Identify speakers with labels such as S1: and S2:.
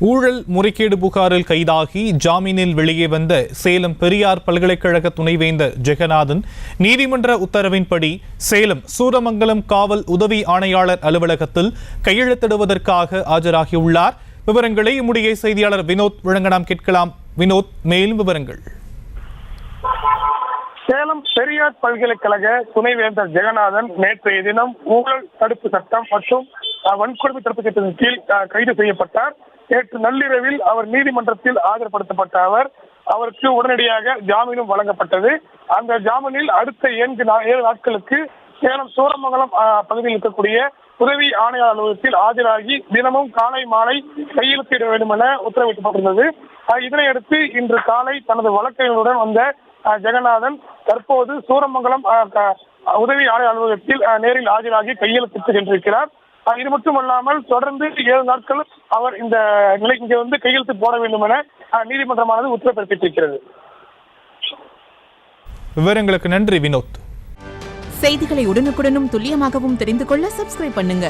S1: ஊழல் முறைகேடு புகாரில் கைதாகி ஜாமீனில் வெளியே வந்த சேலம் பெரியார் பல்கலைக்கழக துணைவேந்தர் ஜெகநாதன் நீதிமன்ற உத்தரவின்படி சேலம் சூரமங்கலம் காவல் உதவி ஆணையாளர் அலுவலகத்தில் கையெழுத்திடுவதற்காக ஆஜராகியுள்ளார். விவரங்களை நம்முடைய செய்தியாளர் வினோத் வழங்க நாம் கேட்கலாம். வினோத், மேலும் விவரங்கள்.
S2: சேலம் பெரியார் பல்கலைக்கழக துணைவேந்தர் ஜெகநாதன் நேற்றைய தினம் ஊழல் தடுப்பு சட்டம் மற்றும் வன்கொடுமை தடுப்பு சட்டத்தின் கீழ் கைது செய்யப்பட்டார். நேற்று நள்ளிரவில் அவர் நீதிமன்றத்தில் ஆஜர்படுத்தப்பட்ட அவருக்கு உடனடியாக ஜாமீனும் வழங்கப்பட்டது. அந்த ஜாமீனில் அடுத்த 7 நாட்களுக்கு சேலம் சூரமங்கலம் பகுதியில் இருக்கக்கூடிய உதவி ஆணையாளர் அலுவலகத்தில் ஆஜராகி தினமும் காலை மாலை கையெழுத்திட வேண்டும் என உத்தரவிடப்பட்டிருந்தது. இதனையடுத்து இன்று காலை தனது வழக்கறிஞருடன் வந்த ஜெகநாதன் தற்போது சூரமங்கலம் உதவி ஆணையர் அலுவலகத்தில் நேரில் ஆஜராகி கையெழுத்திட்டு சென்றிருக்கிறார். இது மட்டுமல்லாமல் தொடர்ந்து 7 நாட்கள் அவர் இந்த நிலைக்கு இங்கே வந்து கையெழுத்து போட வேண்டும் என நீதிமன்றமானது உத்தரவு பிறப்பித்திருக்கிறது.
S1: விவரங்களுக்கு நன்றி வினோத்.
S3: செய்திகளை உடனுக்குடனும் துல்லியமாகவும் தெரிந்து கொள்ள சப்ஸ்கிரைப் பண்ணுங்க.